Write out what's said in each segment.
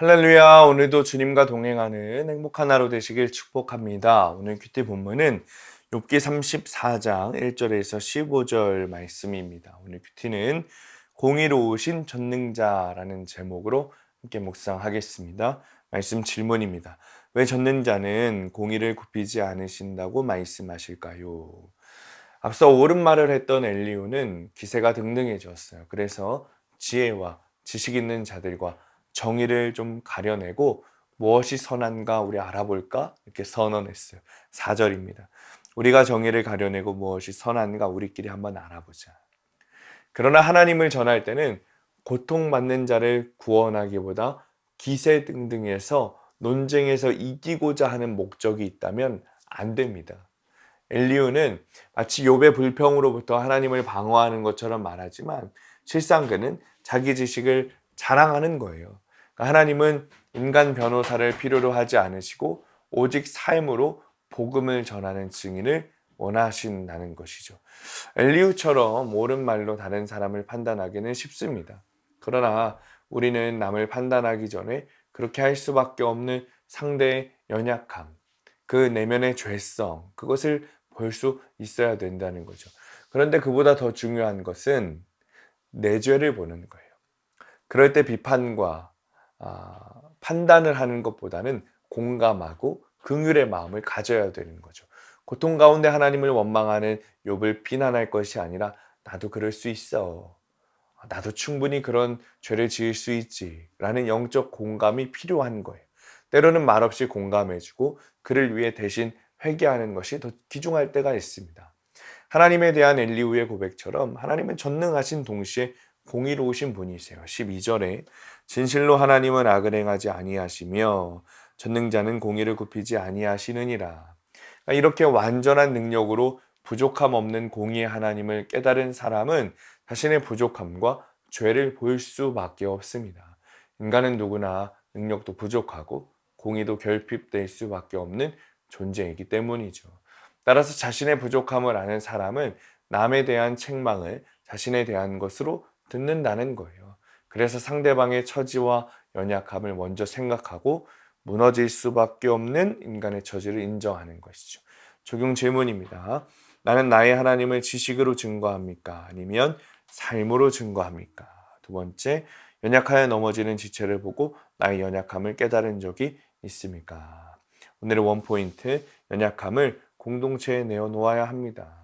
할렐루야, 오늘도 주님과 동행하는 행복한 하루 되시길 축복합니다. 오늘 큐티 본문은 욥기 34장 1절에서 15절 말씀입니다. 오늘 큐티는 공의로우신 전능자라는 제목으로 함께 묵상하겠습니다. 말씀 질문입니다. 왜 전능자는 공의를 굽히지 않으신다고 말씀하실까요? 앞서 옳은 말을 했던 엘리후는 기세가 등등해졌어요. 그래서 지혜와 지식 있는 자들과 정의를 좀 가려내고 무엇이 선한가 우리 알아볼까? 이렇게 선언했어요. 4절입니다. 우리가 정의를 가려내고 무엇이 선한가 우리끼리 한번 알아보자. 그러나 하나님을 전할 때는 고통받는 자를 구원하기보다 기세등등해서 논쟁에서 이기고자 하는 목적이 있다면 안 됩니다. 엘리후는 마치 욥의 불평으로부터 하나님을 방어하는 것처럼 말하지만 실상 그는 자기 지식을 자랑하는 거예요. 그러니까 하나님은 인간 변호사를 필요로 하지 않으시고 오직 삶으로 복음을 전하는 증인을 원하신다는 것이죠. 엘리후처럼 옳은 말로 다른 사람을 판단하기는 쉽습니다. 그러나 우리는 남을 판단하기 전에 그렇게 할 수밖에 없는 상대의 연약함, 그 내면의 죄성, 그것을 볼 수 있어야 된다는 거죠. 그런데 그보다 더 중요한 것은 내 죄를 보는 거예요. 그럴 때 비판과 판단을 하는 것보다는 공감하고 긍휼의 마음을 가져야 되는 거죠. 고통 가운데 하나님을 원망하는 욥을 비난할 것이 아니라 나도 그럴 수 있어. 나도 충분히 그런 죄를 지을 수 있지. 라는 영적 공감이 필요한 거예요. 때로는 말없이 공감해주고 그를 위해 대신 회개하는 것이 더 귀중할 때가 있습니다. 하나님에 대한 엘리후의 고백처럼 하나님은 전능하신 동시에 공의로우신 분이세요. 12절에 진실로 하나님은 악을 행하지 아니하시며 전능자는 공의를 굽히지 아니하시느니라. 그러니까 이렇게 완전한 능력으로 부족함 없는 공의의 하나님을 깨달은 사람은 자신의 부족함과 죄를 볼 수밖에 없습니다. 인간은 누구나 능력도 부족하고 공의도 결핍될 수밖에 없는 존재이기 때문이죠. 따라서 자신의 부족함을 아는 사람은 남에 대한 책망을 자신에 대한 것으로 듣는다는 거예요. 그래서 상대방의 처지와 연약함을 먼저 생각하고 무너질 수밖에 없는 인간의 처지를 인정하는 것이죠. 적용 질문입니다. 나는 나의 하나님을 지식으로 증거합니까? 아니면 삶으로 증거합니까? 두 번째, 연약하여 넘어지는 지체를 보고 나의 연약함을 깨달은 적이 있습니까? 오늘의 원포인트, 연약함을 공동체에 내어놓아야 합니다.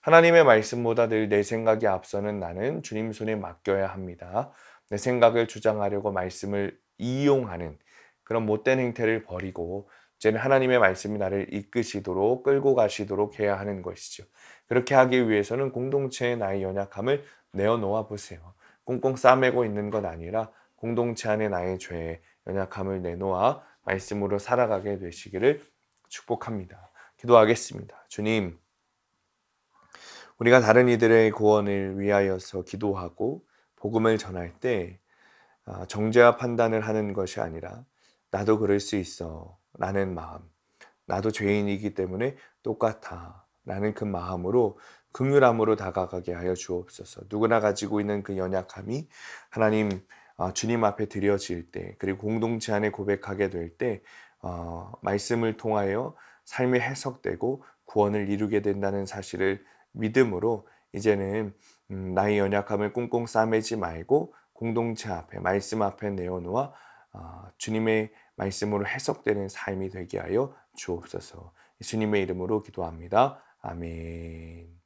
하나님의 말씀보다 늘 내 생각이 앞서는 나는 주님 손에 맡겨야 합니다. 내 생각을 주장하려고 말씀을 이용하는 그런 못된 행태를 버리고 이제는 하나님의 말씀이 나를 이끄시도록 끌고 가시도록 해야 하는 것이죠. 그렇게 하기 위해서는 공동체에 나의 연약함을 내어놓아 보세요. 꽁꽁 싸매고 있는 것 아니라 공동체 안에 나의 죄, 연약함을 내놓아 말씀으로 살아가게 되시기를 축복합니다. 기도하겠습니다. 주님, 우리가 다른 이들의 구원을 위하여서 기도하고 복음을 전할 때 정죄와 판단을 하는 것이 아니라 나도 그럴 수 있어 라는 마음, 나도 죄인이기 때문에 똑같아 라는 그 마음으로 긍휼함으로 다가가게 하여 주옵소서. 누구나 가지고 있는 그 연약함이 하나님 주님 앞에 드려질 때, 그리고 공동체 안에 고백하게 될 때 말씀을 통하여 삶이 해석되고 구원을 이루게 된다는 사실을 믿음으로 이제는 나의 연약함을 꽁꽁 싸매지 말고 공동체 앞에 말씀 앞에 내어놓아 주님의 말씀으로 해석되는 삶이 되게 하여 주옵소서. 예수님의 이름으로 기도합니다. 아멘.